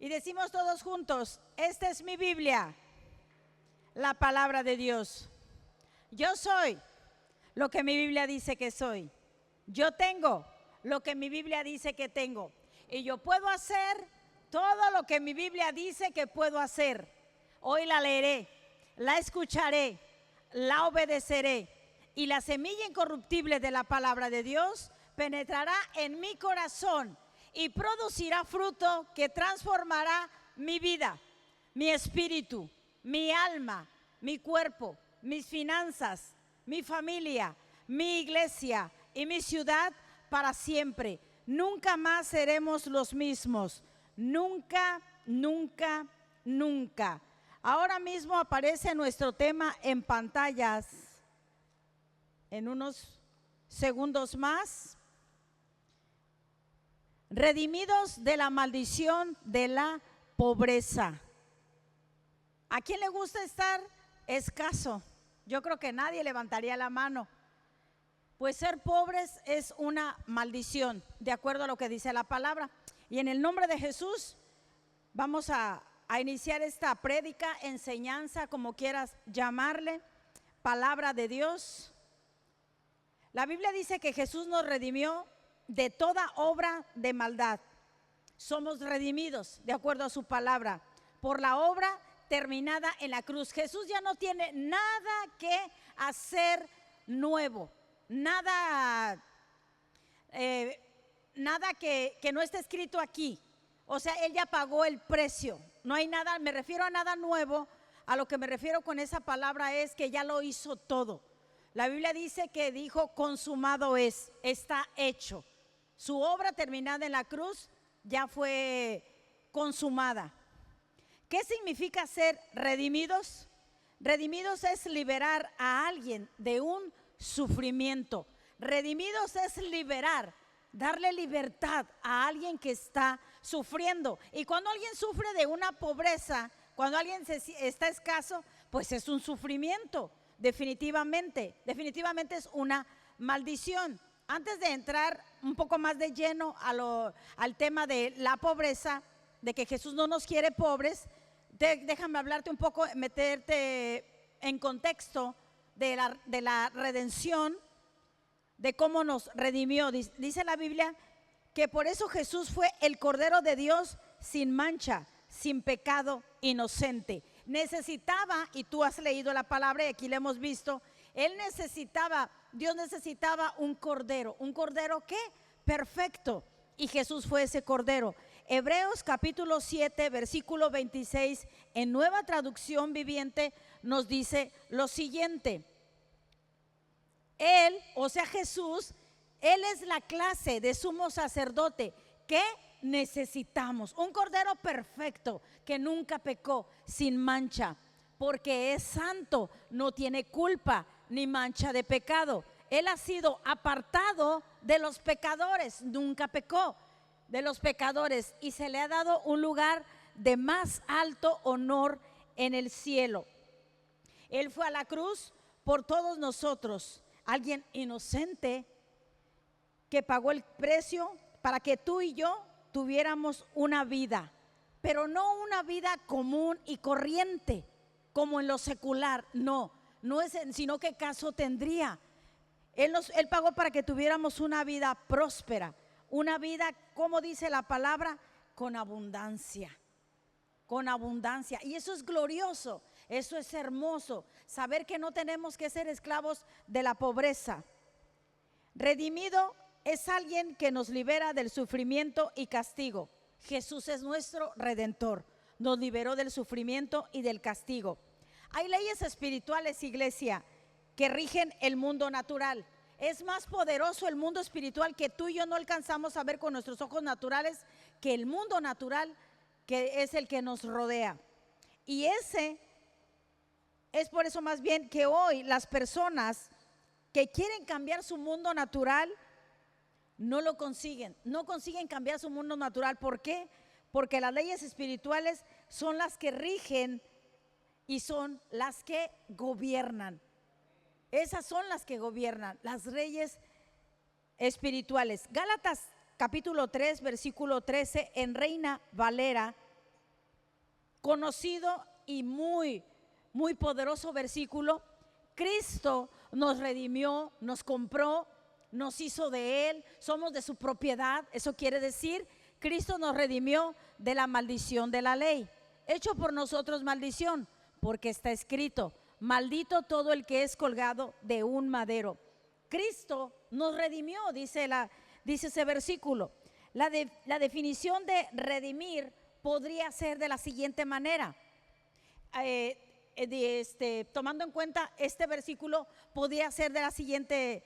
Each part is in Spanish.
Y decimos todos juntos: esta es mi Biblia, la palabra de Dios. Yo soy lo que mi Biblia dice que soy. Yo tengo lo que mi Biblia dice que tengo. Y yo puedo hacer todo lo que mi Biblia dice que puedo hacer. Hoy la leeré, la escucharé, la obedeceré. Y la semilla incorruptible de la palabra de Dios penetrará en mi corazón y producirá fruto que transformará mi vida, mi espíritu, mi alma, mi cuerpo, mis finanzas, mi familia, mi iglesia y mi ciudad para siempre. Nunca más seremos los mismos. Nunca, nunca, nunca. Ahora mismo aparece nuestro tema en pantallas. En unos segundos más. Redimidos de la maldición de la pobreza. ¿A quién le gusta estar escaso? Yo creo que nadie levantaría la mano. Pues ser pobres es una maldición, de acuerdo a lo que dice la palabra. Y en el nombre de Jesús vamos a iniciar esta prédica, enseñanza, como quieras llamarle, palabra de Dios. La Biblia dice que Jesús nos redimió de toda obra de maldad. Somos redimidos, de acuerdo a su palabra, por la obra terminada en la cruz. Jesús ya no tiene nada que hacer nuevo, nada que no esté escrito aquí. O sea, Él ya pagó el precio. No hay nada, me refiero a nada nuevo. A lo que me refiero con esa palabra es que ya lo hizo todo. La Biblia dice que dijo: consumado es, está hecho. Su obra terminada en la cruz ya fue consumada. ¿Qué significa ser redimidos? Redimidos es liberar a alguien de un sufrimiento. Redimidos es liberar, darle libertad a alguien que está sufriendo. Y cuando alguien sufre de una pobreza, cuando alguien está escaso, pues es un sufrimiento, definitivamente es una maldición. Antes de entrar un poco más de lleno al tema de la pobreza, de que Jesús no nos quiere pobres, déjame hablarte un poco, meterte en contexto de la redención, de cómo nos redimió. Dice la Biblia que por eso Jesús fue el Cordero de Dios sin mancha, sin pecado, inocente. Necesitaba, y tú has leído la palabra y aquí la hemos visto, Dios necesitaba un cordero ¿qué? Perfecto, y Jesús fue ese cordero. Hebreos capítulo 7 versículo 26 en Nueva Traducción Viviente nos dice lo siguiente: Él, o sea Jesús, Él es la clase de sumo sacerdote que necesitamos, un cordero perfecto que nunca pecó, sin mancha, porque es santo, no tiene culpa ni mancha de pecado. Él ha sido apartado de los pecadores, nunca pecó, de los pecadores, y se le ha dado un lugar de más alto honor en el cielo. Él fue a la cruz por todos nosotros, alguien inocente que pagó el precio para que tú y yo tuviéramos una vida, pero no una vida común y corriente como en lo secular, no es, sino que caso tendría. Él pagó para que tuviéramos una vida próspera, una vida, como dice la palabra, con abundancia. Y eso es glorioso, eso es hermoso, saber que no tenemos que ser esclavos de la pobreza. Redimido es alguien que nos libera del sufrimiento y castigo. Jesús es nuestro redentor, nos liberó del sufrimiento y del castigo. Hay leyes espirituales, iglesia, que rigen el mundo natural. Es más poderoso el mundo espiritual que tú y yo no alcanzamos a ver con nuestros ojos naturales, que el mundo natural, que es el que nos rodea. Y ese es por eso más bien que hoy las personas que quieren cambiar su mundo natural no lo consiguen, no consiguen cambiar su mundo natural. ¿Por qué? Porque las leyes espirituales son las que rigen y son las que gobiernan. Esas son las que gobiernan, las leyes espirituales. Gálatas capítulo 3 versículo 13 en Reina Valera conocido y muy poderoso versículo. Cristo nos redimió, nos compró, nos hizo de Él, somos de su propiedad. Eso quiere decir, Cristo nos redimió de la maldición de la ley, hecho por nosotros maldición, porque está escrito: maldito todo el que es colgado de un madero. Cristo nos redimió, dice ese versículo. La definición de redimir podría ser de la siguiente manera. Tomando en cuenta este versículo, podría ser de la siguiente,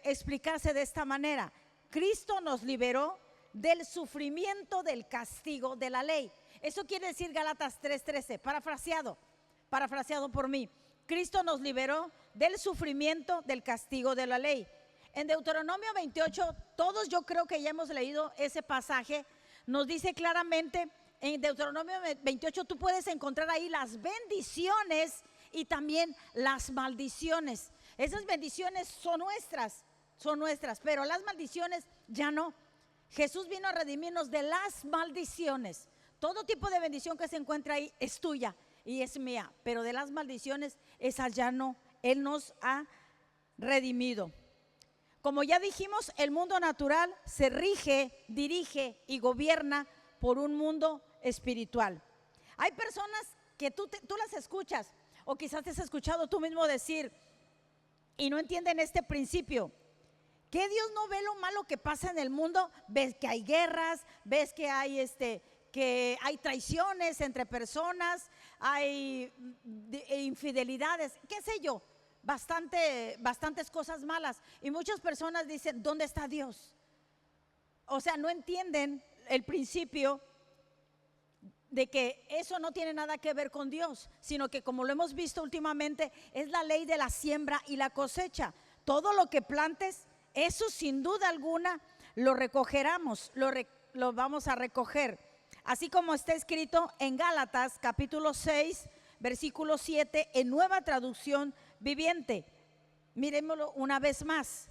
explicarse de esta manera: Cristo nos liberó del sufrimiento del castigo de la ley. Eso quiere decir Gálatas 3:13, parafraseado por mí. Cristo nos liberó del sufrimiento del castigo de la ley. En Deuteronomio 28, todos yo creo que ya hemos leído ese pasaje, nos dice claramente. En Deuteronomio 28 tú puedes encontrar ahí las bendiciones y también las maldiciones. Esas bendiciones son nuestras, pero las maldiciones ya no. Jesús vino a redimirnos de las maldiciones. Todo tipo de bendición que se encuentra ahí es tuya y es mía, pero de las maldiciones, esas ya no. Él nos ha redimido. Como ya dijimos, el mundo natural se rige, dirige y gobierna por un mundo espiritual. Hay personas que tú las escuchas, o quizás te has escuchado tú mismo decir, y no entienden este principio, que Dios no ve lo malo que pasa en el mundo. Ves que hay guerras, ves que hay traiciones entre personas, hay infidelidades, qué sé yo, bastantes cosas malas. Y muchas personas dicen, ¿dónde está Dios? O sea, no entienden el principio de que eso no tiene nada que ver con Dios, sino que, como lo hemos visto últimamente, es la ley de la siembra y la cosecha. Todo lo que plantes, eso sin duda alguna lo recogeremos, lo vamos a recoger. Así como está escrito en Gálatas capítulo 6, versículo 7, en Nueva Traducción Viviente. Miremoslo una vez más.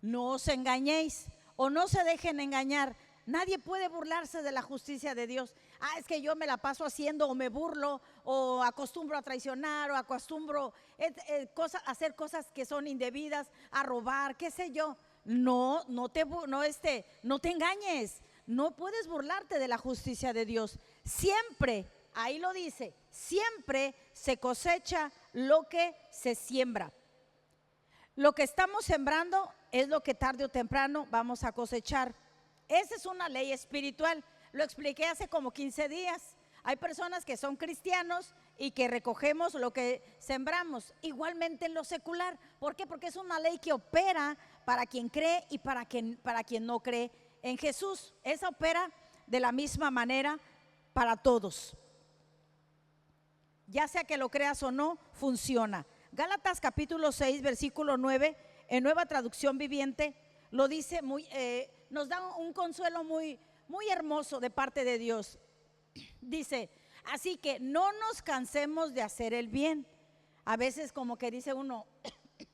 No os engañéis o no se dejen engañar. Nadie puede burlarse de la justicia de Dios. Es que yo me la paso haciendo, o me burlo, o acostumbro a traicionar, o acostumbro a hacer cosas que son indebidas, a robar, qué sé yo. No te engañes. No puedes burlarte de la justicia de Dios. Siempre, ahí lo dice, siempre se cosecha lo que se siembra. Lo que estamos sembrando es lo que tarde o temprano vamos a cosechar. Esa es una ley espiritual. Lo expliqué hace como 15 días. Hay personas que son cristianos y que recogemos lo que sembramos. Igualmente en lo secular. ¿Por qué? Porque es una ley que opera para quien cree y para quien no cree en Jesús. Esa opera de la misma manera para todos. Ya sea que lo creas o no, funciona. Gálatas capítulo 6, versículo 9, en Nueva Traducción Viviente, lo dice nos da un consuelo muy hermoso de parte de Dios. Dice: así que no nos cansemos de hacer el bien. A veces como que dice uno,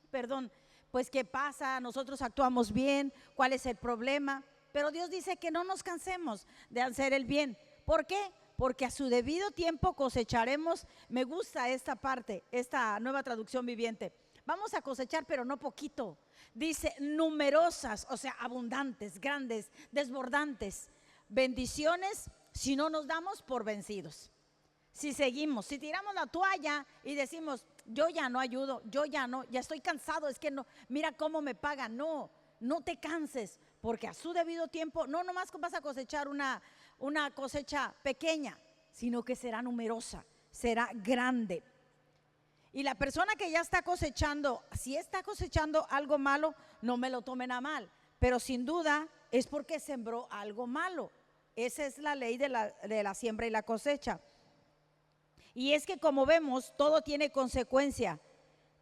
perdón, pues ¿qué pasa? Nosotros actuamos bien, ¿cuál es el problema? Pero Dios dice que no nos cansemos de hacer el bien. ¿Por qué? Porque a su debido tiempo cosecharemos. Me gusta esta parte, esta Nueva Traducción Viviente. Vamos a cosechar, pero no poquito. Dice numerosas, o sea, abundantes, grandes, desbordantes bendiciones si no nos damos por vencidos. Si seguimos, si tiramos la toalla y decimos, yo ya no ayudo, ya estoy cansado, es que no, mira cómo me pagan. No te canses, porque a su debido tiempo, no nomás vas a cosechar una cosecha pequeña, sino que será numerosa, será grande. Y la persona que ya está cosechando, si está cosechando algo malo, no me lo tomen a mal, pero sin duda es porque sembró algo malo. Esa es la ley de la siembra y la cosecha. Y es que, como vemos, todo tiene consecuencia.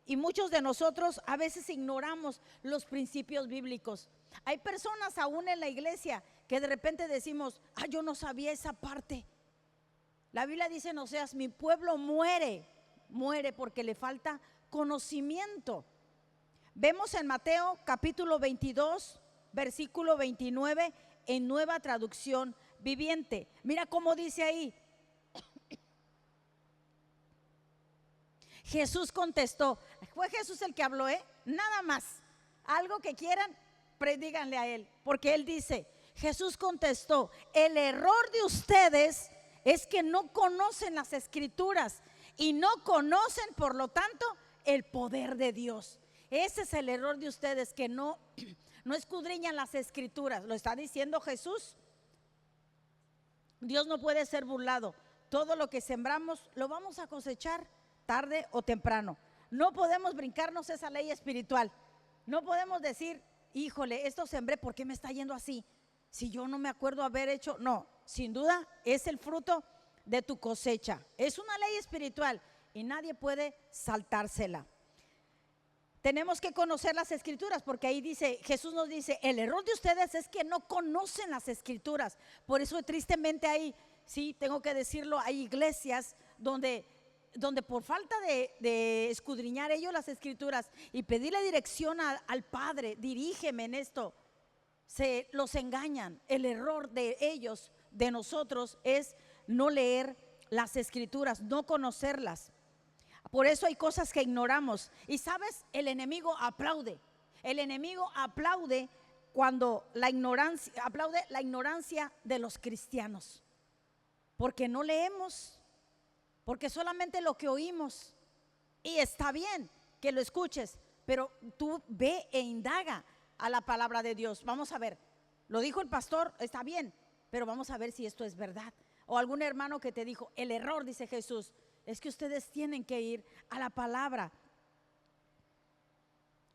Y muchos de nosotros a veces ignoramos los principios bíblicos. Hay personas aún en la iglesia que de repente decimos, yo no sabía esa parte. La Biblia dice en Oseas, mi pueblo muere porque le falta conocimiento. Vemos en Mateo capítulo 22, versículo 29, en Nueva Traducción Viviente. Mira cómo dice ahí: Jesús contestó, fue Jesús el que habló, nada más, algo que quieran, predíganle a él, porque él dice, Jesús contestó, el error de ustedes es que no conocen las escrituras y no conocen, por lo tanto, el poder de Dios. Ese es el error de ustedes, que no escudriñan las escrituras. Lo está diciendo Jesús. Dios no puede ser burlado. Todo lo que sembramos lo vamos a cosechar tarde o temprano. No podemos brincarnos esa ley espiritual. No podemos decir, híjole, esto sembré, ¿por qué me está yendo así? Si yo no me acuerdo haber hecho. No, sin duda es el fruto de tu cosecha. Es una ley espiritual y nadie puede saltársela. Tenemos que conocer las escrituras, porque ahí dice, Jesús nos dice, el error de ustedes es que no conocen las escrituras. Por eso tristemente hay, sí, tengo que decirlo, hay iglesias donde por falta de escudriñar ellos las escrituras y pedirle dirección al Padre, dirígeme en esto, se los engañan. El error de ellos, de nosotros, es no leer las escrituras, no conocerlas. Por eso hay cosas que ignoramos. Y sabes, el enemigo aplaude. El enemigo aplaude cuando aplaude la ignorancia de los cristianos, porque no leemos, porque solamente lo que oímos. Y está bien que lo escuches, pero tú ve e indaga a la palabra de Dios. Vamos a ver, lo dijo el pastor, está bien, pero vamos a ver si esto es verdad. O algún hermano que te dijo, el error, dice Jesús, es que ustedes tienen que ir a la palabra.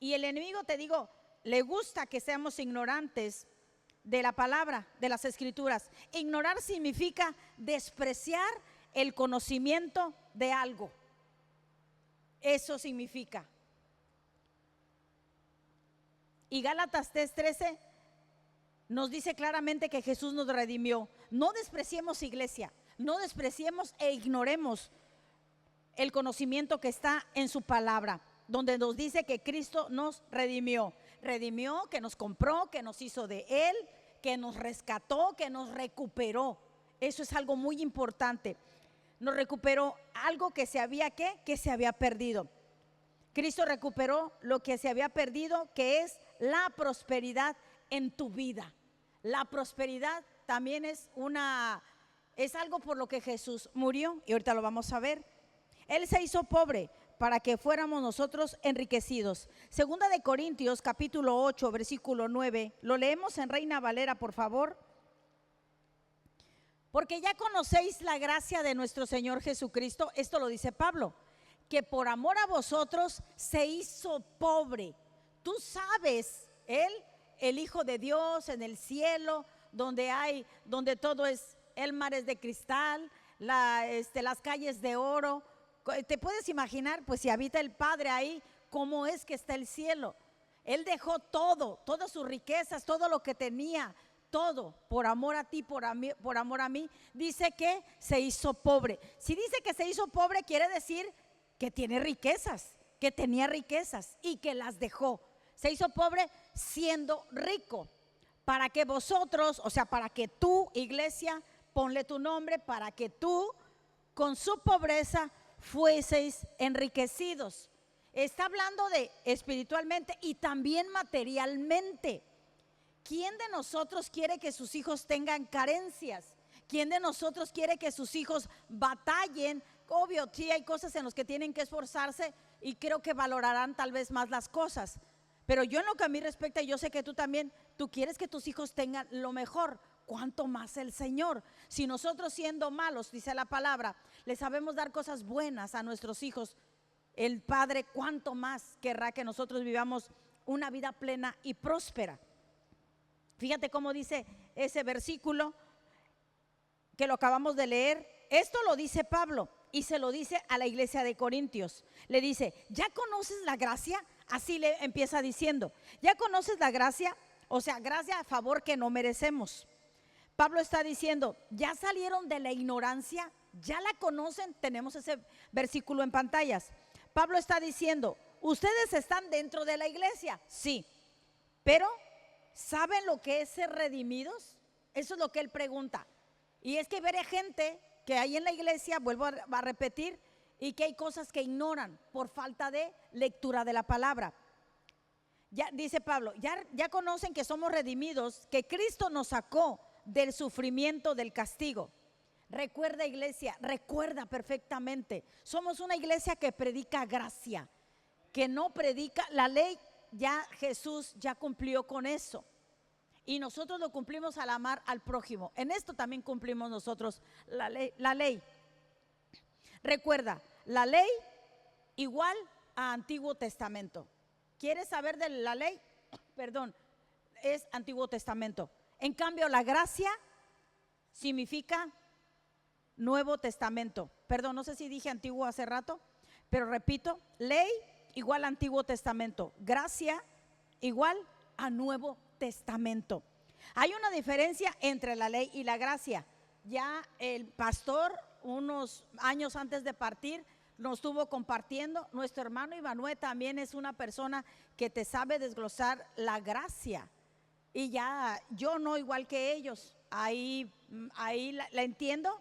Y el enemigo, te digo, le gusta que seamos ignorantes de la palabra, de las escrituras. Ignorar significa despreciar el conocimiento de algo. Eso significa. Y Gálatas 3:13 nos dice claramente que Jesús nos redimió. No despreciemos, iglesia, no despreciemos e ignoremos el conocimiento que está en su palabra, donde nos dice que Cristo nos redimió, que nos compró, que nos hizo de Él, que nos rescató, que nos recuperó. Eso es algo muy importante. Nos recuperó algo que se había perdido. Cristo recuperó lo que se había perdido, que es la prosperidad en tu vida. La prosperidad también es algo por lo que Jesús murió, y ahorita lo vamos a ver. Él se hizo pobre para que fuéramos nosotros enriquecidos. Segunda de Corintios capítulo 8 versículo 9, lo leemos en Reina Valera, por favor. Porque ya conocéis la gracia de nuestro Señor Jesucristo, esto lo dice Pablo, que por amor a vosotros se hizo pobre. Tú sabes, Él, el Hijo de Dios en el cielo, donde todo es, el mar es de cristal, las calles de oro. ¿Te puedes imaginar? Pues si habita el Padre ahí, ¿cómo es que está el cielo? Él dejó todo, todas sus riquezas, todo lo que tenía, todo, por amor a ti, por amor a mí. Dice que se hizo pobre. Si dice que se hizo pobre, quiere decir que tiene riquezas, que tenía riquezas y que las dejó. Se hizo pobre siendo rico, para que vosotros, o sea, para que tú, iglesia, ponle tu nombre, para que tú con su pobreza fueseis enriquecidos. Está hablando de espiritualmente y también materialmente. ¿Quién de nosotros quiere que sus hijos tengan carencias? ¿Quién de nosotros quiere que sus hijos batallen? Obvio, sí hay cosas en las que tienen que esforzarse y creo que valorarán tal vez más las cosas. Pero yo, en lo que a mí respecta, yo sé que tú también, tú quieres que tus hijos tengan lo mejor. ¿Cuánto más el Señor? Si nosotros, siendo malos, dice la palabra, le sabemos dar cosas buenas a nuestros hijos, el Padre cuánto más querrá que nosotros vivamos una vida plena y próspera. Fíjate cómo dice ese versículo que lo acabamos de leer. Esto lo dice Pablo y se lo dice a la iglesia de Corintios. Le dice, ¿ya conoces la gracia? Así le empieza diciendo, ¿ya conoces la gracia? O sea, gracia a favor que no merecemos. Pablo está diciendo, ¿ya salieron de la ignorancia? ¿Ya la conocen? Tenemos ese versículo en pantallas. Pablo está diciendo, ¿ustedes están dentro de la iglesia? Sí, pero ¿saben lo que es ser redimidos? Eso es lo que él pregunta. Y es que veré gente que hay en la iglesia, vuelvo a repetir, y que hay cosas que ignoran por falta de lectura de la palabra. Ya dice Pablo, ya conocen que somos redimidos, que Cristo nos sacó del sufrimiento, del castigo. Recuerda, iglesia, recuerda perfectamente, somos una iglesia que predica gracia, que no predica la ley. Ya Jesús ya cumplió con eso y nosotros lo cumplimos al amar al prójimo. En esto también cumplimos nosotros la ley. Recuerda, la ley igual a Antiguo Testamento. ¿Quieres saber de la ley? Perdón, es Antiguo Testamento. En cambio, la gracia significa Nuevo Testamento. Perdón, no sé si dije antiguo hace rato, pero repito, ley igual a Antiguo Testamento, gracia igual a Nuevo Testamento. Hay una diferencia entre la ley y la gracia. Ya el pastor, unos años antes de partir, nos estuvo compartiendo. Nuestro hermano Ivanué también es una persona que te sabe desglosar la gracia. Y ya yo no igual que ellos, ahí la entiendo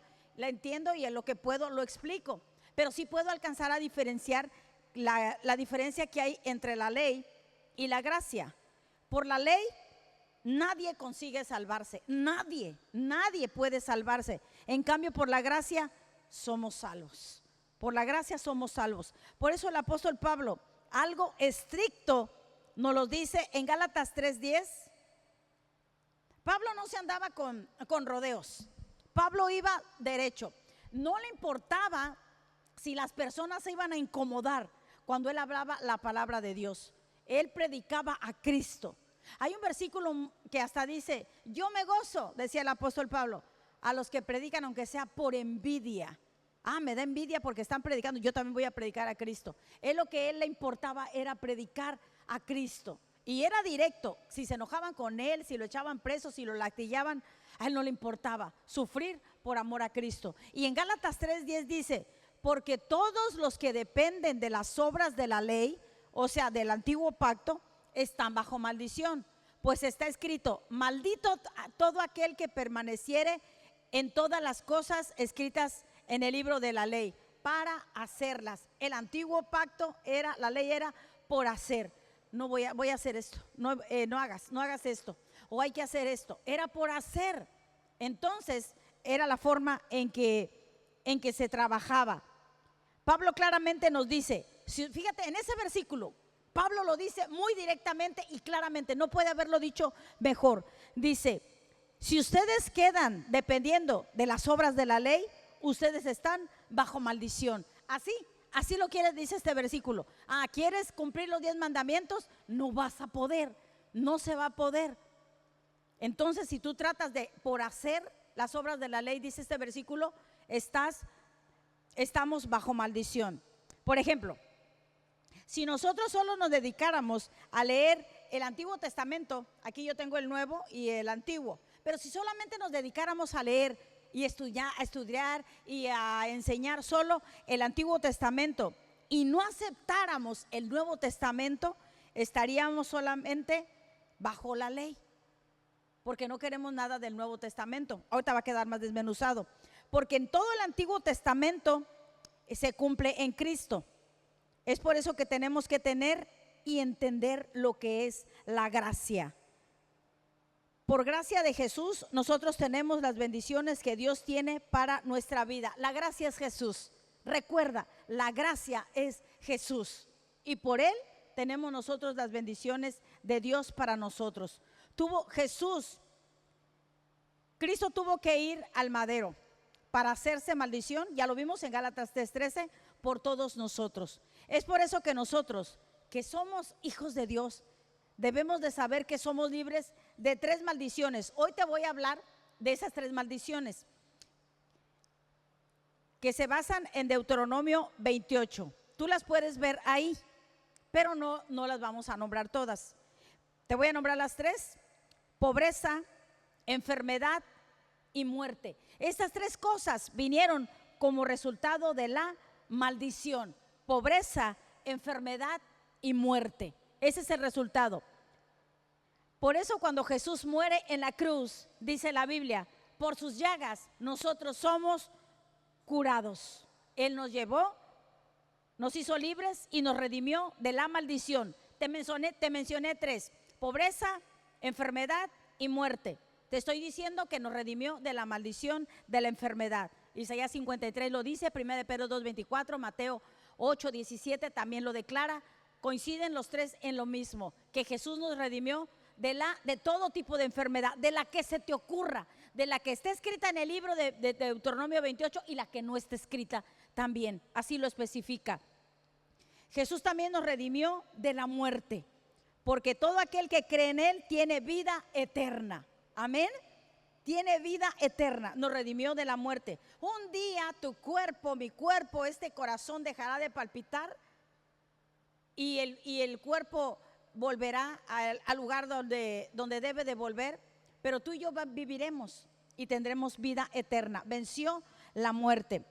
y en lo que puedo lo explico. Pero sí puedo alcanzar a diferenciar la diferencia que hay entre la ley y la gracia. Por la ley nadie consigue salvarse, nadie puede salvarse. En cambio, por la gracia somos salvos. Por la gracia somos salvos. Por eso el apóstol Pablo, algo estricto, nos lo dice en Gálatas 3:10. Pablo no se andaba con rodeos. Pablo iba derecho. No le importaba si las personas se iban a incomodar cuando él hablaba la palabra de Dios. Él predicaba a Cristo. Hay un versículo que hasta dice: yo me gozo, decía el apóstol Pablo, a los que predican aunque sea por envidia. Me da envidia porque están predicando, yo también voy a predicar a Cristo. Lo que a él le importaba era predicar a Cristo. Y era directo. Si se enojaban con él, si lo echaban preso, si lo latigaban, a él no le importaba sufrir por amor a Cristo. Y en Gálatas 3:10 dice: porque todos los que dependen de las obras de la ley, o sea, del antiguo pacto, están bajo maldición. Pues está escrito: maldito todo aquel que permaneciere en todas las cosas escritas en el libro de la ley para hacerlas. El antiguo pacto era, la ley era por hacer. No voy a hacer esto, no hagas esto, o hay que hacer esto. Era por hacer. Entonces era la forma en que se trabajaba. Pablo claramente nos dice, fíjate en ese versículo, Pablo lo dice muy directamente y claramente, no puede haberlo dicho mejor. Dice: si ustedes quedan dependiendo de las obras de la ley, ustedes están bajo maldición. Así lo quiere, dice este versículo. ¿Quieres cumplir los 10 mandamientos? No vas a poder, no se va a poder. Entonces, si tú tratas por hacer las obras de la ley, dice este versículo, estamos bajo maldición. Por ejemplo, si nosotros solo nos dedicáramos a leer el Antiguo Testamento, aquí yo tengo el Nuevo y el Antiguo, pero si solamente nos dedicáramos a leer y a estudiar y a enseñar solo el Antiguo Testamento y no aceptáramos el Nuevo Testamento, estaríamos solamente bajo la ley, porque no queremos nada del Nuevo Testamento. Ahorita va a quedar más desmenuzado, porque en todo el Antiguo Testamento se cumple en Cristo. Es por eso que tenemos que tener y entender lo que es la gracia. Por gracia de Jesús, nosotros tenemos las bendiciones que Dios tiene para nuestra vida. La gracia es Jesús. Recuerda, la gracia es Jesús. Y por Él tenemos nosotros las bendiciones de Dios para nosotros. Cristo tuvo que ir al madero para hacerse maldición. Ya lo vimos en Gálatas 3:13, por todos nosotros. Es por eso que nosotros, que somos hijos de Dios, debemos de saber que somos libres de 3 maldiciones. Hoy te voy a hablar de esas 3 maldiciones que se basan en Deuteronomio 28. Tú las puedes ver ahí, pero no las vamos a nombrar todas. Te voy a nombrar las 3: pobreza, enfermedad y muerte. Estas 3 cosas vinieron como resultado de la maldición: pobreza, enfermedad y muerte. Ese es el resultado. Por eso cuando Jesús muere en la cruz, dice la Biblia, por sus llagas nosotros somos curados. Él nos llevó nos hizo libres y nos redimió de la maldición. Te mencioné tres: pobreza, enfermedad y muerte. Te estoy diciendo que nos redimió de la maldición de la enfermedad. Isaías 53 lo dice, 1 Pedro 2:24, Mateo 8:17 también lo declara. Coinciden los tres en lo mismo, que Jesús nos redimió de todo tipo de enfermedad, de la que se te ocurra, de la que esté escrita en el libro de Deuteronomio 28 y la que no esté escrita también, así lo especifica. Jesús también nos redimió de la muerte, porque todo aquel que cree en Él tiene vida eterna. Amén. Tiene vida eterna, nos redimió de la muerte. Un día tu cuerpo, mi cuerpo, este corazón dejará de palpitar y el cuerpo volverá al lugar donde debe de volver, pero tú y yo viviremos y tendremos vida eterna. Venció la muerte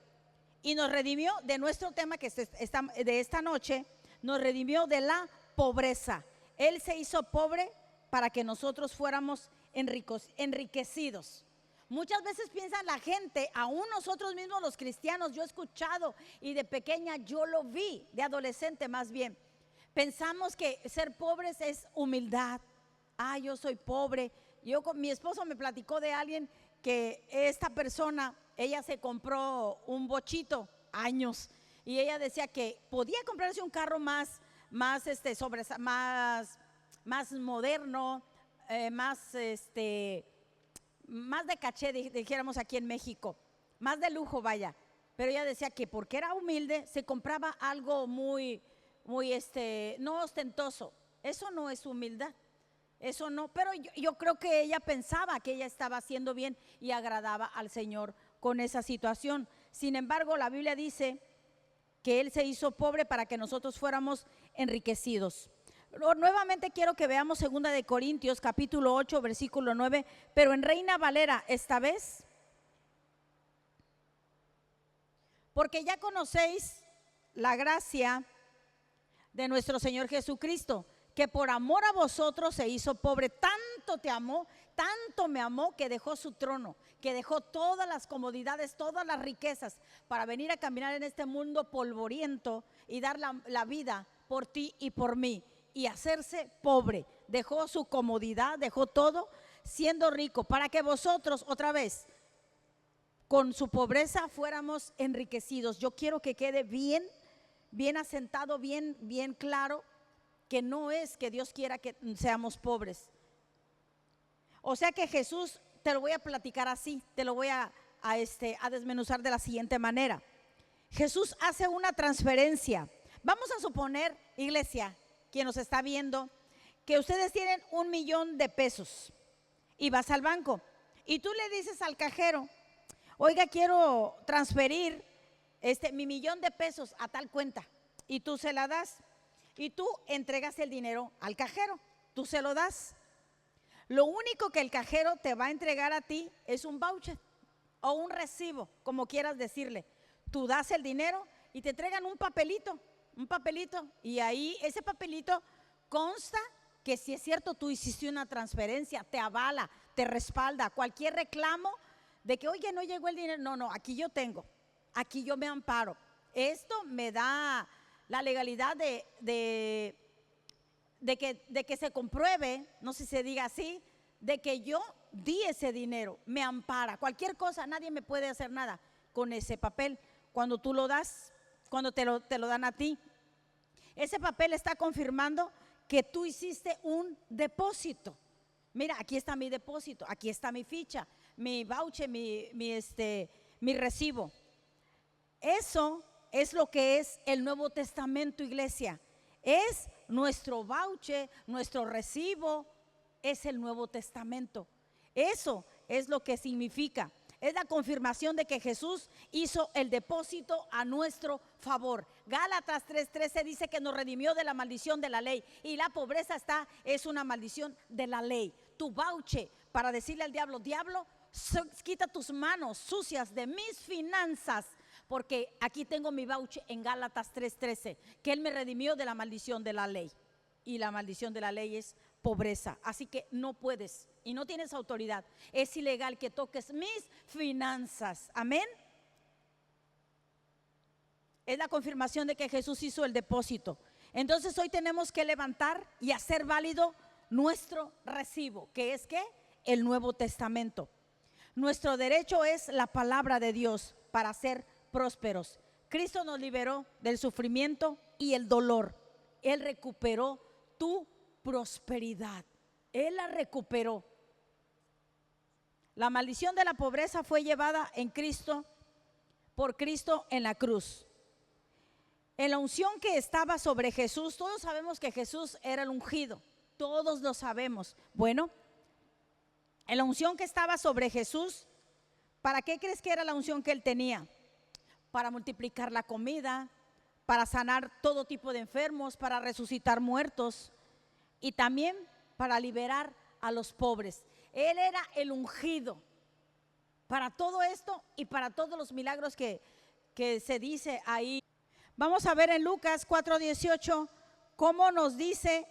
y nos redimió de nuestro tema que de esta noche, nos redimió de la pobreza. Él se hizo pobre para que nosotros fuéramos enriquecidos. Muchas veces piensa la gente, aún nosotros mismos los cristianos, yo he escuchado y de pequeña yo lo vi, de adolescente más bien, pensamos que ser pobres es humildad. Yo soy pobre. Mi esposo me platicó de alguien que esta persona, ella se compró un bochito, años, y ella decía que podía comprarse un carro más moderno, más de caché, dijéramos aquí en México, más de lujo, vaya. Pero ella decía que porque era humilde se compraba algo muy no ostentoso. Eso no es humildad, eso no. Pero yo creo que ella pensaba que ella estaba haciendo bien y agradaba al Señor con esa situación. Sin embargo, la Biblia dice que Él se hizo pobre para que nosotros fuéramos enriquecidos. Nuevamente quiero que veamos 2 de Corintios capítulo 8 versículo 9, pero en Reina Valera esta vez. Porque ya conocéis la gracia de nuestro Señor Jesucristo, que por amor a vosotros se hizo pobre. Tanto te amó, tanto me amó, que dejó su trono, que dejó todas las comodidades, todas las riquezas, para venir a caminar en este mundo polvoriento y dar la vida por ti y por mí, y hacerse pobre. Dejó su comodidad, dejó todo, siendo rico, para que vosotros otra vez con su pobreza fuéramos enriquecidos. Yo quiero que quede bien asentado, bien claro, que no es que Dios quiera que seamos pobres. O sea que Jesús, te lo voy a platicar así, te lo voy a desmenuzar de la siguiente manera. Jesús hace una transferencia. Vamos a suponer, iglesia, quien nos está viendo, que ustedes tienen 1 millón de pesos y vas al banco y tú le dices al cajero: oiga, quiero transferir mi 1 millón de pesos a tal cuenta, y tú se la das y tú entregas el dinero al cajero, tú se lo das. Lo único que el cajero te va a entregar a ti es un voucher o un recibo, como quieras decirle. Tú das el dinero y te entregan un papelito, y ahí ese papelito consta que si es cierto tú hiciste una transferencia, te avala, te respalda cualquier reclamo de que oye, no llegó el dinero. No, aquí yo tengo, aquí yo me amparo. Esto me da la legalidad de que se compruebe, no sé si se diga así, de que yo di ese dinero, me ampara. Cualquier cosa, nadie me puede hacer nada con ese papel. Cuando tú lo das, cuando te lo dan a ti, ese papel está confirmando que tú hiciste un depósito. Mira, aquí está mi depósito, aquí está mi ficha, mi voucher, mi recibo. Eso es lo que es el Nuevo Testamento, iglesia. Es nuestro voucher, nuestro recibo, es el Nuevo Testamento. Eso es lo que significa. Es la confirmación de que Jesús hizo el depósito a nuestro favor. Gálatas 3:13 dice que nos redimió de la maldición de la ley, y la pobreza es una maldición de la ley. Tu voucher para decirle al diablo: diablo, quita tus manos sucias de mis finanzas, porque aquí tengo mi voucher en Gálatas 3:13, que Él me redimió de la maldición de la ley, y la maldición de la ley es pobreza. Así que no puedes y no tienes autoridad, es ilegal que toques mis finanzas. Amén. es la confirmación de que Jesús hizo el depósito. Entonces hoy tenemos que levantar y hacer válido nuestro recibo, que es ¿qué? El Nuevo Testamento. Nuestro derecho es la palabra de Dios para ser prósperos. Cristo nos liberó del sufrimiento y el dolor. Él recuperó tu prosperidad. Él la recuperó. La maldición de la pobreza fue llevada en Cristo, por Cristo en la cruz. En la unción que estaba sobre Jesús, todos sabemos que Jesús era el ungido, todos lo sabemos. Bueno, en la unción que estaba sobre Jesús, ¿para qué crees que era la unción que él tenía? Para multiplicar la comida, para sanar todo tipo de enfermos, para resucitar muertos y también para liberar a los pobres. Él era el ungido para todo esto y para todos los milagros que se dice ahí. Vamos a ver en Lucas 4:18 cómo nos dice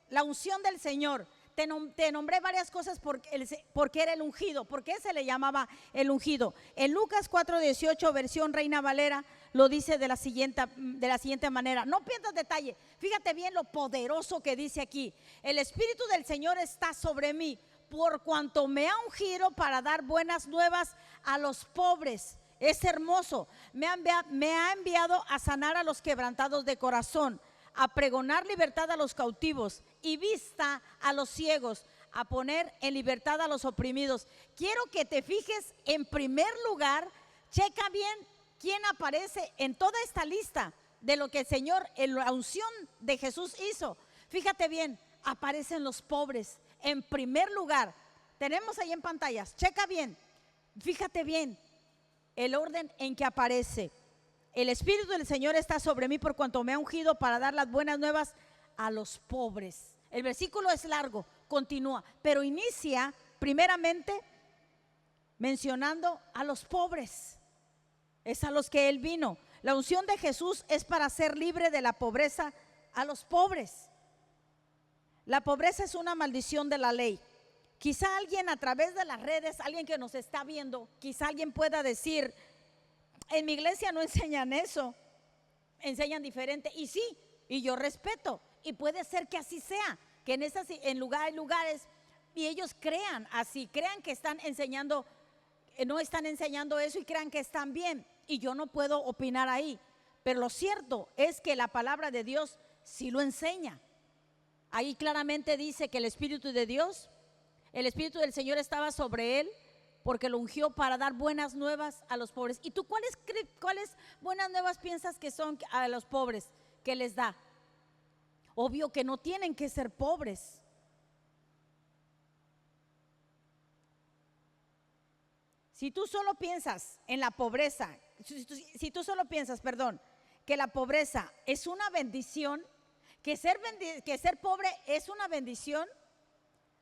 la unción del Señor. Te nombré varias cosas porque era el ungido. ¿Por qué se le llamaba el ungido? En Lucas 4:18, versión Reina Valera, lo dice de la siguiente manera. No pierdas detalle, fíjate bien lo poderoso que dice aquí. El Espíritu del Señor está sobre mí, por cuanto me ha ungido para dar buenas nuevas a los pobres. Es hermoso. Me ha enviado a sanar a los quebrantados de corazón, a pregonar libertad a los cautivos y vista a los ciegos, a poner en libertad a los oprimidos. Quiero que te fijes en primer lugar, checa bien quién aparece en toda esta lista de lo que el Señor en la unción de Jesús hizo. Fíjate bien, aparecen los pobres en primer lugar. Tenemos ahí en pantallas, checa bien, fíjate bien el orden en que aparece. El Espíritu del Señor está sobre mí por cuanto me ha ungido para dar las buenas nuevas a los pobres. El versículo es largo, continúa, pero inicia primeramente mencionando a los pobres. Es a los que Él vino. La unción de Jesús es para ser libre de la pobreza a los pobres. La pobreza es una maldición de la ley. Quizá alguien a través de las redes, alguien que nos está viendo, quizá alguien pueda decir: en mi iglesia no enseñan eso, enseñan diferente. Y sí, y yo respeto, y puede ser que así sea, que en lugares y ellos crean así, crean que están enseñando, no están enseñando eso y crean que están bien, y yo no puedo opinar ahí. Pero lo cierto es que la palabra de Dios sí lo enseña. Ahí claramente dice que el Espíritu de Dios, el Espíritu del Señor estaba sobre él porque lo ungió para dar buenas nuevas a los pobres. ¿Y tú cuáles buenas nuevas piensas que son a los pobres que les da? Obvio que no tienen que ser pobres. Si tú solo piensas en la pobreza, si tú solo piensas, que la pobreza es una bendición, que ser pobre es una bendición,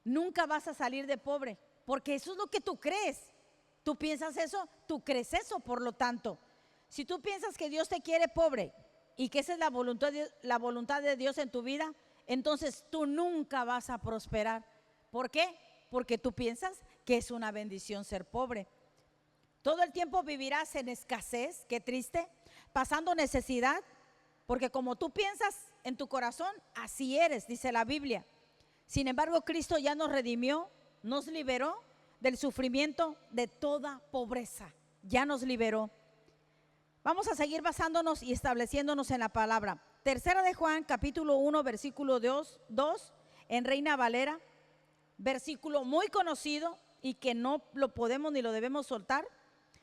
nunca vas a salir de pobre, porque eso es lo que tú crees. Tú piensas eso, tú crees eso. Por lo tanto, si tú piensas que Dios te quiere pobre y que esa es la voluntad de Dios en tu vida, entonces tú nunca vas a prosperar. ¿Por qué? Porque tú piensas que es una bendición ser pobre. Todo el tiempo vivirás en escasez, qué triste, pasando necesidad, porque como tú piensas en tu corazón, así eres, dice la Biblia. Sin embargo, Cristo ya nos redimió, nos liberó del sufrimiento de toda pobreza, ya nos liberó. Vamos a seguir basándonos y estableciéndonos en la palabra. Tercera de Juan, capítulo 1, versículo 2, en Reina Valera, versículo muy conocido y que no lo podemos ni lo debemos soltar.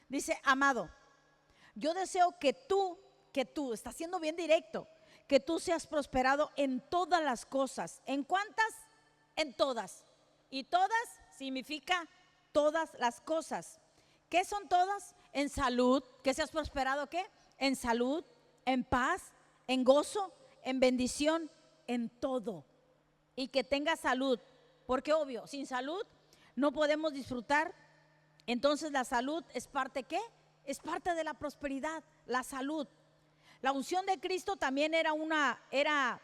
Dice: amado, yo deseo que tú, está siendo bien directo, que tú seas prosperado en todas las cosas. ¿En cuántas? En todas. Y todas significa todas las cosas. ¿Qué son todas? En salud, que seas prosperado, ¿qué? En salud, en paz, en gozo, en bendición, en todo. Y que tengas salud, porque obvio, sin salud no podemos disfrutar. Entonces la salud es parte, ¿qué? Es parte de la prosperidad, la salud. La unción de Cristo también era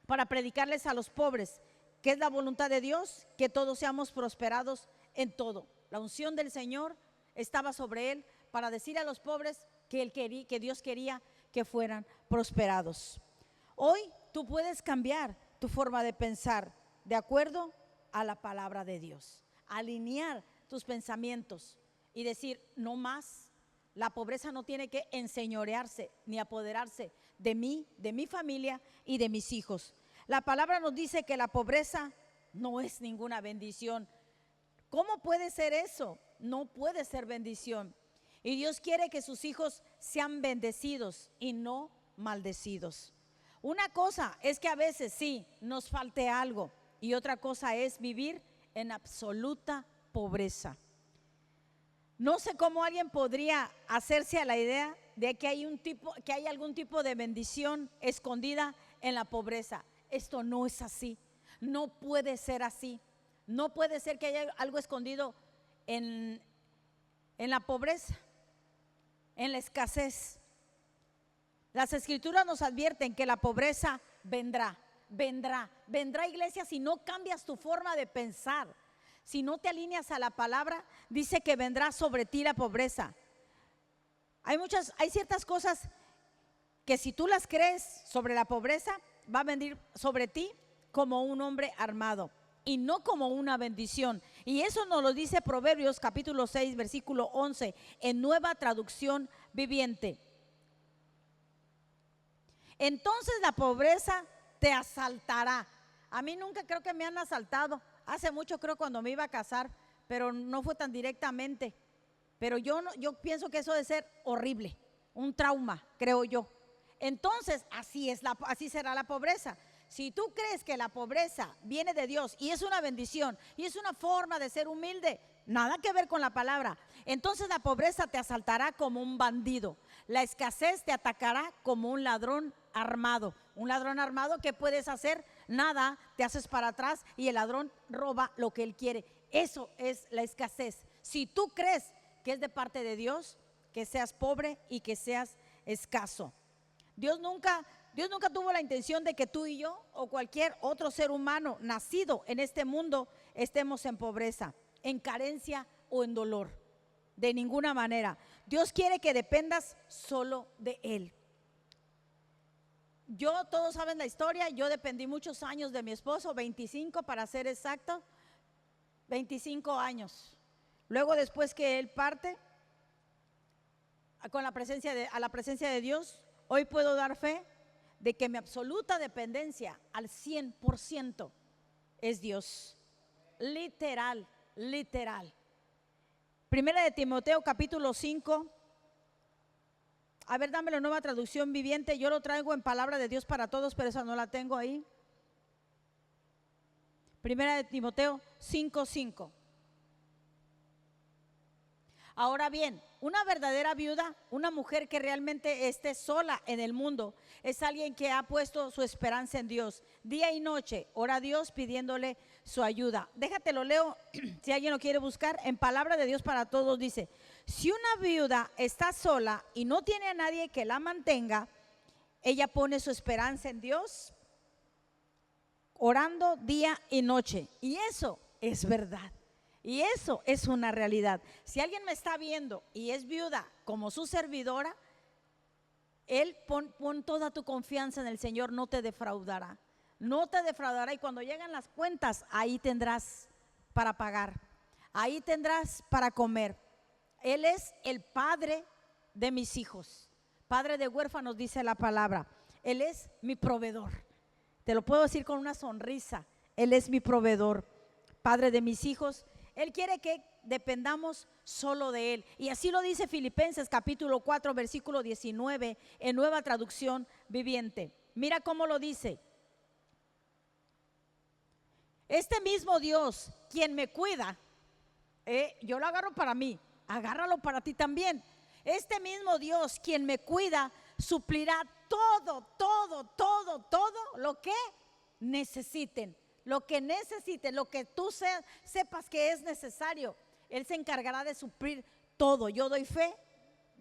para predicarles a los pobres, que es la voluntad de Dios, que todos seamos prosperados en todo. La unción del Señor estaba sobre él para decir a los pobres que Dios quería que fueran prosperados. Hoy tú puedes cambiar tu forma de pensar de acuerdo a la palabra de Dios, alinear tus pensamientos y decir: no más, la pobreza no tiene que enseñorearse ni apoderarse de mí, de mi familia y de mis hijos. La palabra nos dice que la pobreza no es ninguna bendición. ¿Cómo puede ser eso? No puede ser bendición. Y Dios quiere que sus hijos sean bendecidos y no maldecidos. Una cosa es que a veces sí nos falte algo, y otra cosa es vivir en absoluta pobreza. No sé cómo alguien podría hacerse a la idea de que hay algún tipo de bendición escondida en la pobreza. Esto no es así. No puede ser así. No puede ser que haya algo escondido en la pobreza, en la escasez. Las escrituras nos advierten que la pobreza vendrá, iglesia, si no cambias tu forma de pensar, si no te alineas a la palabra. Dice que vendrá sobre ti la pobreza. Hay ciertas cosas que si tú las crees sobre la pobreza, va a venir sobre ti como un hombre armado y no como una bendición. Y eso nos lo dice Proverbios capítulo 6 versículo 11 en Nueva Traducción Viviente. Entonces la pobreza te asaltará. A mí nunca creo que me han asaltado. Hace mucho creo cuando me iba a casar, pero no fue tan directamente. Pero yo pienso que eso debe ser horrible, un trauma, creo yo. Entonces así será la pobreza. Si tú crees que la pobreza viene de Dios y es una bendición y es una forma de ser humilde, nada que ver con la palabra, entonces la pobreza te asaltará como un bandido. La escasez te atacará como un ladrón armado. Un ladrón armado, ¿qué puedes hacer? Nada, te haces para atrás y el ladrón roba lo que él quiere. Eso es la escasez. Si tú crees que es de parte de Dios, que seas pobre y que seas escaso. Dios nunca tuvo la intención de que tú y yo o cualquier otro ser humano nacido en este mundo estemos en pobreza, en carencia o en dolor. De ninguna manera. Dios quiere que dependas solo de Él. Todos saben la historia, yo dependí muchos años de mi esposo, 25 para ser exacto, 25 años. Luego, después que él parte a la presencia de Dios, hoy puedo dar fe de que mi absoluta dependencia al 100% es Dios. Literal. Primera de Timoteo capítulo 5. A ver, dame la Nueva Traducción Viviente. Yo lo traigo en palabra de Dios para todos, pero esa no la tengo ahí. Primera de Timoteo 5:5. Ahora bien, una verdadera viuda, una mujer que realmente esté sola en el mundo, es alguien que ha puesto su esperanza en Dios. Día y noche ora a Dios pidiéndole su ayuda. Déjate lo leo, si alguien lo quiere buscar, en palabra de Dios para todos dice: si una viuda está sola y no tiene a nadie que la mantenga, ella pone su esperanza en Dios, orando día y noche. Y eso es verdad. Y eso es una realidad. Si alguien me está viendo y es viuda como su servidora, él pon toda tu confianza en el Señor, no te defraudará. No te defraudará, y cuando llegan las cuentas, ahí tendrás para pagar, ahí tendrás para comer. Él es el padre de mis hijos, padre de huérfanos, dice la palabra. Él es mi proveedor. Te lo puedo decir con una sonrisa. Él es mi proveedor, padre de mis hijos. Él quiere que dependamos solo de Él. Y así lo dice Filipenses capítulo 4 versículo 19 en Nueva Traducción Viviente. Mira cómo lo dice: este mismo Dios, quien me cuida, yo lo agarro para mí, agárralo para ti también. Este mismo Dios, quien me cuida, suplirá todo lo que necesiten. Lo que necesiten, lo que tú sepas que es necesario, Él se encargará de suplir todo. Yo doy fe,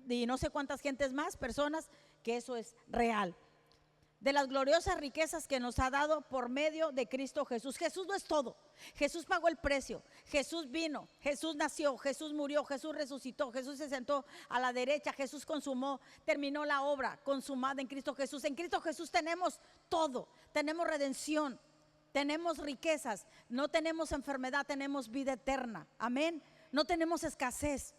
y no sé cuántas gentes más, personas, que eso es real. de las gloriosas riquezas que nos ha dado por medio de Cristo Jesús. Jesús no es todo. Jesús pagó el precio. Jesús vino, Jesús nació, Jesús murió, Jesús resucitó, Jesús se sentó a la derecha, Jesús consumó, terminó la obra consumada en Cristo Jesús. En Cristo Jesús tenemos todo. Tenemos redención, tenemos riquezas, no tenemos enfermedad, tenemos vida eterna. Amén. No tenemos escasez,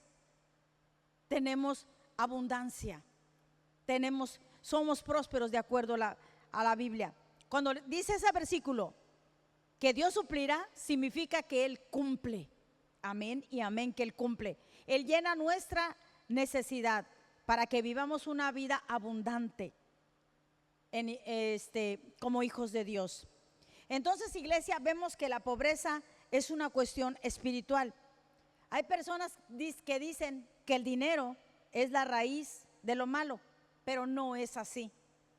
tenemos abundancia. Somos prósperos de acuerdo a la Biblia. Cuando dice ese versículo que Dios suplirá, significa que Él cumple. Amén y amén, que Él cumple. Él llena nuestra necesidad para que vivamos una vida abundante como hijos de Dios. Entonces, iglesia, vemos que la pobreza es una cuestión espiritual. Hay personas que dicen que el dinero es la raíz de lo malo, pero no es así.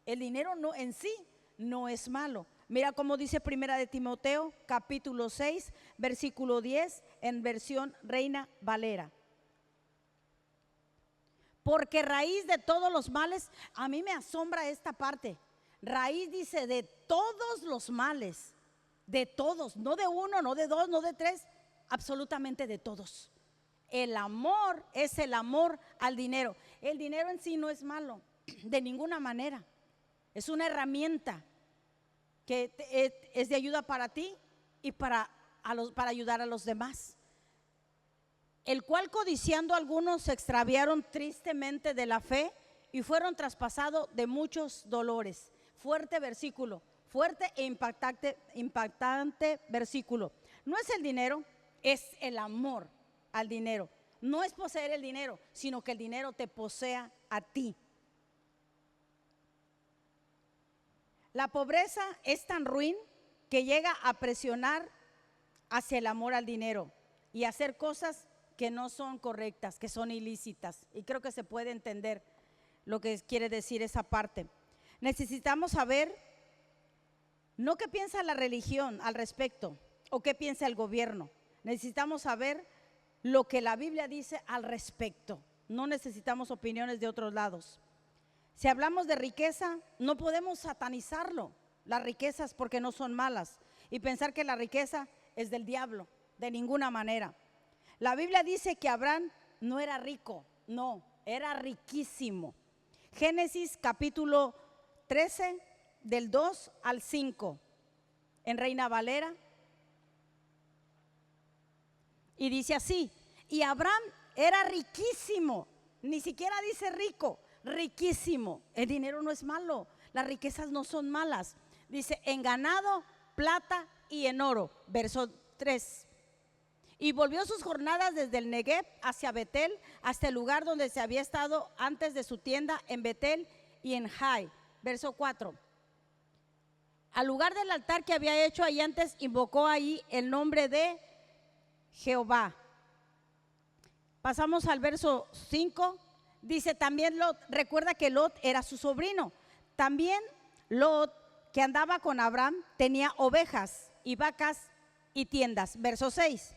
El dinero no, en sí no es malo. Mira cómo dice Primera de Timoteo, capítulo 6, versículo 10, en versión Reina Valera. Porque raíz de todos los males, a mí me asombra esta parte. Raíz dice de todos los males, de todos, no de uno, no de dos, no de tres, absolutamente de todos. El amor es el amor al dinero. El dinero en sí no es malo, de ninguna manera. Es una herramienta que es de ayuda para ti y para ayudar a los demás. El cual codiciando algunos se extraviaron tristemente de la fe y fueron traspasados de muchos dolores. Fuerte versículo, fuerte e impactante versículo. No es el dinero, es el amor al dinero. No es poseer el dinero, sino que el dinero te posea a ti. La pobreza es tan ruin que llega a presionar hacia el amor al dinero y hacer cosas que no son correctas, que son ilícitas. Y creo que se puede entender lo que quiere decir esa parte. Necesitamos saber no qué piensa la religión al respecto o qué piensa el gobierno. Necesitamos saber lo que la Biblia dice al respecto. No necesitamos opiniones de otros lados. Si hablamos de riqueza, no podemos satanizarlo, las riquezas, porque no son malas, y pensar que la riqueza es del diablo, de ninguna manera. La Biblia dice que Abraham no era rico, no, era riquísimo. Génesis capítulo 13, del 2 al 5, en Reina Valera. Y dice así: y Abraham era riquísimo, ni siquiera dice rico, riquísimo. El dinero no es malo, las riquezas no son malas. Dice en ganado, plata y en oro. Verso 3. Y volvió sus jornadas desde el Negev hacia Betel, hasta el lugar donde se había estado antes de su tienda en Betel y en Jai. Verso 4. Al lugar del altar que había hecho ahí antes, invocó ahí el nombre de Jehová. Pasamos al verso 5. Dice también Lot, recuerda que Lot era su sobrino. También Lot, que andaba con Abraham, tenía ovejas y vacas y tiendas. Verso 6.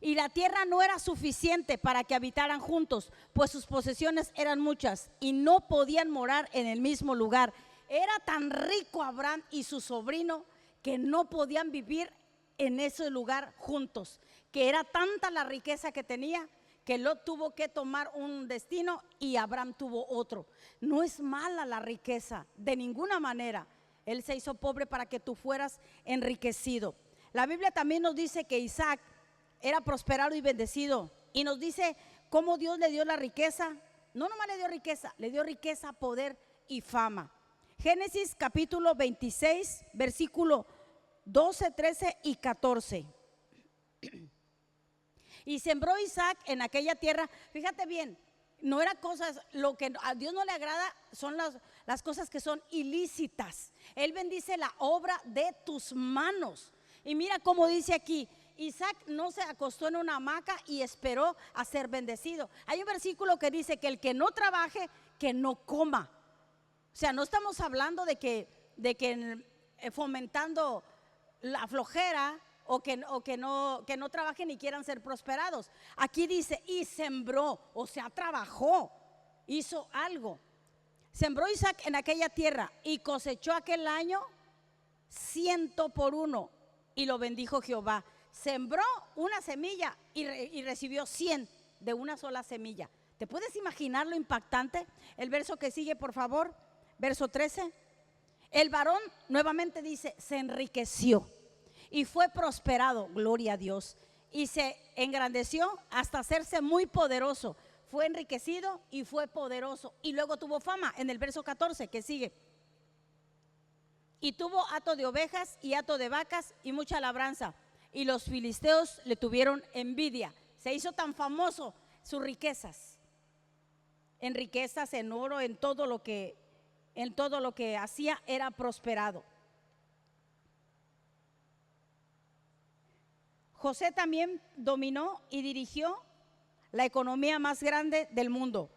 Y la tierra no era suficiente para que habitaran juntos, pues sus posesiones eran muchas y no podían morar en el mismo lugar. Era tan rico Abraham y su sobrino que no podían vivir en ese lugar juntos, que era tanta la riqueza que tenía que Lot tuvo que tomar un destino y Abraham tuvo otro. No es mala la riqueza, de ninguna manera. Él se hizo pobre para que tú fueras enriquecido. La Biblia también nos dice que Isaac era prosperado y bendecido, y nos dice cómo Dios le dio la riqueza. No nomás le dio riqueza, poder y fama. Génesis capítulo 26, versículo 12, 13 y 14. Y sembró Isaac en aquella tierra. Fíjate bien, no eran cosas, lo que a Dios no le agrada son las cosas que son ilícitas. Él bendice la obra de tus manos. Y mira cómo dice aquí: Isaac no se acostó en una hamaca y esperó a ser bendecido. Hay un versículo que dice que el que no trabaje, que no coma. O sea, no estamos hablando de que fomentando la flojera o que no trabajen y quieran ser prosperados. Aquí dice y sembró, o sea, trabajó, hizo algo. Sembró Isaac en aquella tierra y cosechó aquel año 100 por 1 y lo bendijo Jehová. Sembró una semilla y recibió 100 de una sola semilla. ¿Te puedes imaginar lo impactante? El verso que sigue, por favor, verso 13. El varón, nuevamente dice, se enriqueció y fue prosperado, gloria a Dios, y se engrandeció hasta hacerse muy poderoso. Fue enriquecido y fue poderoso, y luego tuvo fama, en el verso 14 que sigue. Y tuvo hato de ovejas y hato de vacas y mucha labranza, y los filisteos le tuvieron envidia. Se hizo tan famoso sus riquezas, en oro, en todo lo que hacía era prosperado. José también dominó y dirigió la economía más grande del mundo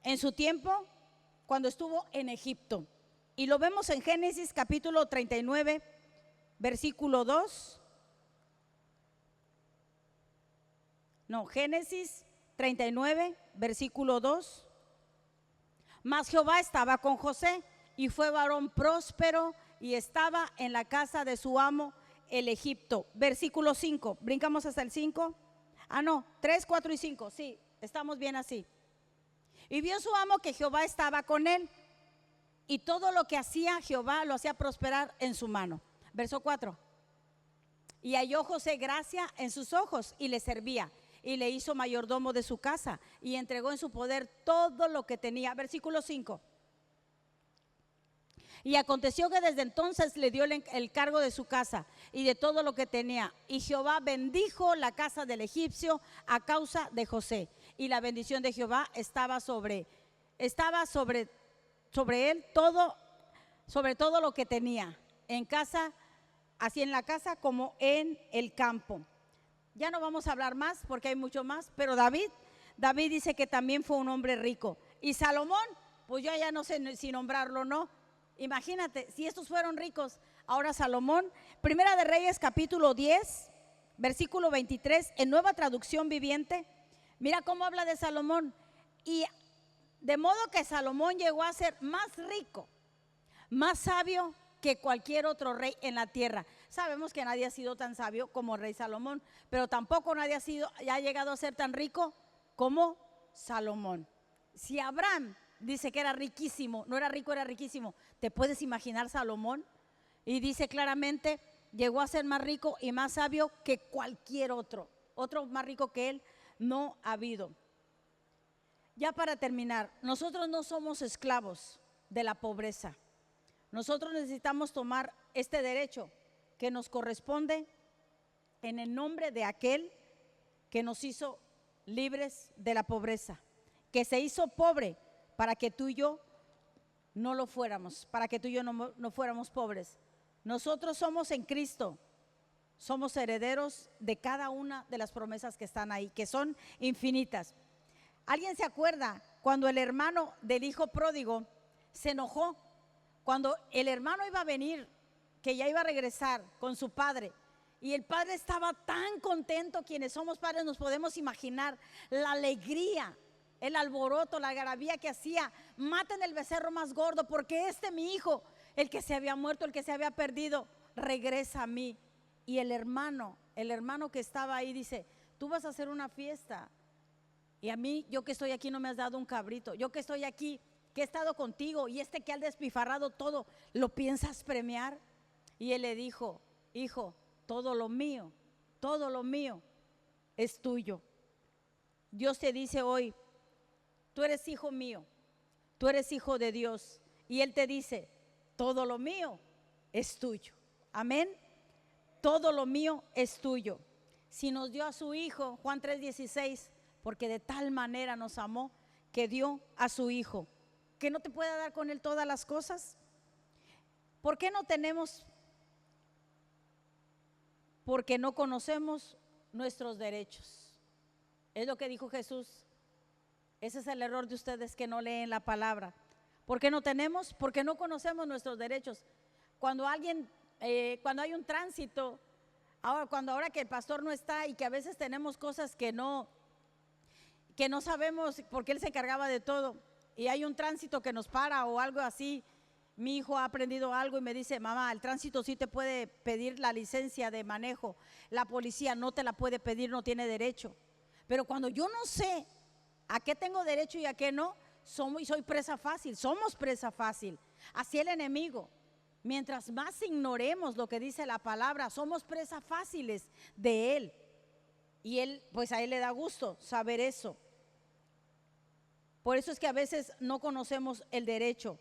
en su tiempo cuando estuvo en Egipto. Y lo vemos en Génesis capítulo 39, versículo 2. Génesis 39, versículo 2. Mas Jehová estaba con José y fue varón próspero y estaba en la casa de su amo el Egipto. Versículo 5, brincamos hasta el 5. 3, 4 y 5, sí, estamos bien así. Y vio su amo que Jehová estaba con él y todo lo que hacía Jehová lo hacía prosperar en su mano. Verso 4. Y halló José gracia en sus ojos y le servía. Y le hizo mayordomo de su casa y entregó en su poder todo lo que tenía. Versículo 5. Y aconteció que desde entonces le dio el cargo de su casa y de todo lo que tenía. Y Jehová bendijo la casa del egipcio a causa de José. Y la bendición de Jehová estaba sobre él todo, sobre todo lo que tenía, en casa, así en la casa como en el campo. Ya no vamos a hablar más porque hay mucho más, pero David dice que también fue un hombre rico. Y Salomón, pues yo ya no sé si nombrarlo, ¿no? Imagínate, si estos fueron ricos, ahora Salomón. Primera de Reyes capítulo 10, versículo 23, en Nueva Traducción Viviente. Mira cómo habla de Salomón. Y de modo que Salomón llegó a ser más rico, más sabio que cualquier otro rey en la tierra. Sabemos que nadie ha sido tan sabio como el rey Salomón, pero tampoco nadie ha llegado a ser tan rico como Salomón. Si Abraham dice que era riquísimo, no era rico, era riquísimo, ¿te puedes imaginar Salomón? Y dice claramente, llegó a ser más rico y más sabio que cualquier otro más rico que él no ha habido. Ya para terminar, nosotros no somos esclavos de la pobreza. Nosotros necesitamos tomar este derecho que nos corresponde en el nombre de aquel que nos hizo libres de la pobreza, que se hizo pobre para que tú y yo no lo fuéramos, para que tú y yo no fuéramos pobres. Nosotros somos en Cristo, somos herederos de cada una de las promesas que están ahí, que son infinitas. ¿Alguien se acuerda cuando el hermano del hijo pródigo se enojó? Cuando el hermano iba a venir, que ya iba a regresar con su padre, y el padre estaba tan contento. Quienes somos padres nos podemos imaginar la alegría, el alboroto, la algarabía que hacía. Maten el becerro más gordo porque mi hijo, el que se había muerto, el que se había perdido, regresa a mí. Y el hermano que estaba ahí dice, tú vas a hacer una fiesta y a mí, yo que estoy aquí, no me has dado un cabrito. Yo que estoy aquí, que he estado contigo, y que ha despifarrado todo, ¿lo piensas premiar? Y él le dijo, hijo, todo lo mío es tuyo. Dios te dice hoy, tú eres hijo mío, tú eres hijo de Dios, y Él te dice, todo lo mío es tuyo. Amén. Todo lo mío es tuyo. Si nos dio a su hijo, Juan 3:16, porque de tal manera nos amó que dio a su hijo, que no te pueda dar con él todas las cosas. ¿Por qué no tenemos? Porque no conocemos nuestros derechos. Es lo que dijo Jesús. Ese es el error de ustedes que no leen la palabra. ¿Por qué no tenemos? Porque no conocemos nuestros derechos. Cuando hay un tránsito, ahora que el pastor no está y que a veces tenemos cosas que no sabemos, porque él se encargaba de todo. y hay un tránsito que nos para o algo así, mi hijo ha aprendido algo y me dice: mamá, el tránsito sí te puede pedir la licencia de manejo, la policía no te la puede pedir, no tiene derecho. Pero cuando yo no sé a qué tengo derecho y a qué no, soy presa fácil, somos presa fácil. Así el enemigo, mientras más ignoremos lo que dice la palabra, somos presas fáciles de él. Y él, pues a él le da gusto saber eso. Por eso es que a veces no conocemos el derecho,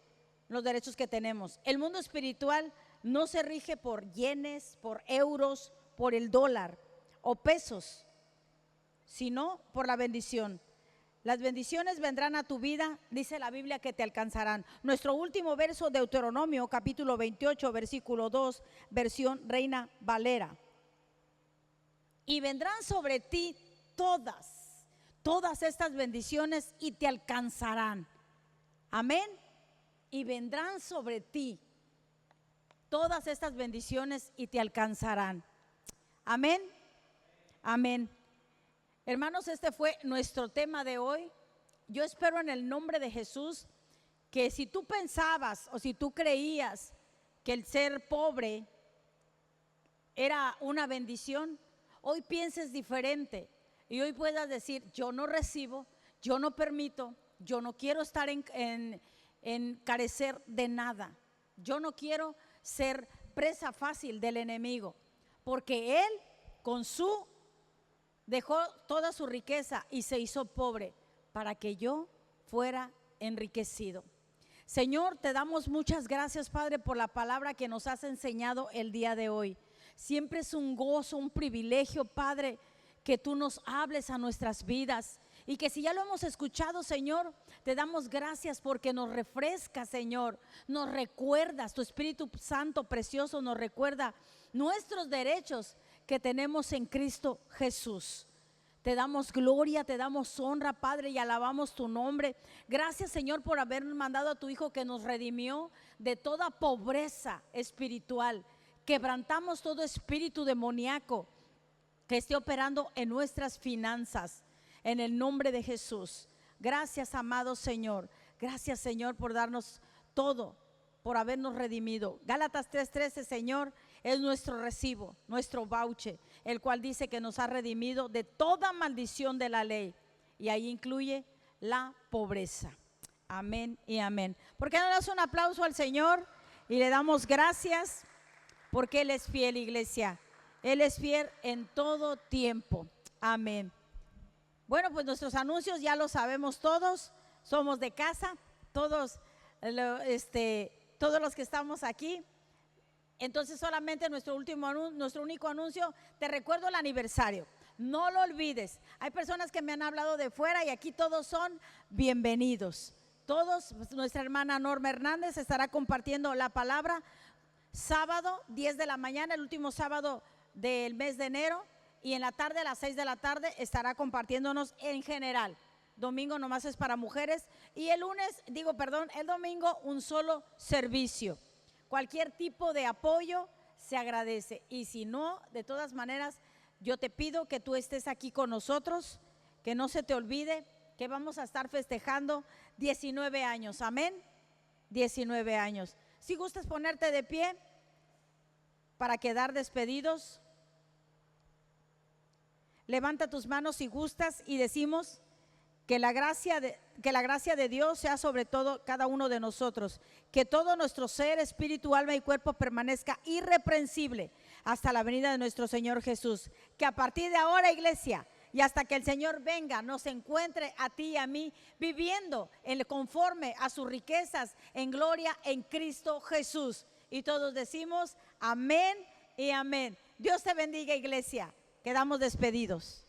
los derechos que tenemos. El mundo espiritual no se rige por yenes, por euros, por el dólar o pesos, sino por la bendición. Las bendiciones vendrán a tu vida, dice la Biblia, que te alcanzarán. Nuestro último verso, Deuteronomio, capítulo 28, versículo 2, versión Reina Valera. Y vendrán sobre ti todas estas bendiciones y te alcanzarán. Amén. Y vendrán sobre ti todas estas bendiciones y te alcanzarán. Amén. Amén. Hermanos, este fue nuestro tema de hoy. Yo espero en el nombre de Jesús que si tú pensabas o si tú creías que el ser pobre era una bendición, hoy pienses diferente y hoy puedas decir: yo no recibo, yo no permito, yo no quiero estar en carecer de nada. Yo no quiero ser presa fácil del enemigo, porque él con su dejó toda su riqueza y se hizo pobre para que yo fuera enriquecido. Señor, te damos muchas gracias, Padre, por la palabra que nos has enseñado el día de hoy. Siempre es un gozo, un privilegio, Padre, que tú nos hables a nuestras vidas. Y que si ya lo hemos escuchado, Señor, te damos gracias porque nos refresca, Señor. Nos recuerdas, tu Espíritu Santo precioso nos recuerda nuestros derechos que tenemos en Cristo Jesús. Te damos gloria, te damos honra, Padre, y alabamos tu nombre. Gracias, Señor, por habernos mandado a tu Hijo que nos redimió de toda pobreza espiritual. Quebrantamos todo espíritu demoníaco que esté operando en nuestras finanzas, en el nombre de Jesús. Gracias, amado Señor. Gracias, Señor, por darnos todo, por habernos redimido. Gálatas 3:13, Señor, es nuestro recibo, nuestro voucher, el cual dice que nos ha redimido de toda maldición de la ley, y ahí incluye la pobreza. Amén y amén. ¿Por qué no le das un aplauso al Señor y le damos gracias? Porque Él es fiel, iglesia. Él es fiel en todo tiempo. Amén. Bueno, pues nuestros anuncios ya los sabemos todos. Somos de casa, todos los que estamos aquí. Entonces solamente nuestro único anuncio, te recuerdo el aniversario, no lo olvides. Hay personas que me han hablado de fuera y aquí todos son bienvenidos. Todos, nuestra hermana Norma Hernández estará compartiendo la palabra sábado 10 de la mañana, el último sábado del mes de enero, y en la tarde a las 6 de la tarde estará compartiéndonos en general. Domingo nomás es para mujeres y el domingo un solo servicio. Cualquier tipo de apoyo se agradece, y si no, de todas maneras, yo te pido que tú estés aquí con nosotros, que no se te olvide que vamos a estar festejando 19 años, amén, 19 años. Si gustas ponerte de pie para quedar despedidos, levanta tus manos si gustas y decimos: que la gracia de Dios sea sobre todo cada uno de nosotros, que todo nuestro ser, espíritu, alma y cuerpo permanezca irreprensible hasta la venida de nuestro Señor Jesús. Que a partir de ahora, iglesia, y hasta que el Señor venga, nos encuentre a ti y a mí viviendo conforme a sus riquezas en gloria en Cristo Jesús. Y todos decimos amén y amén. Dios te bendiga, iglesia. Quedamos despedidos.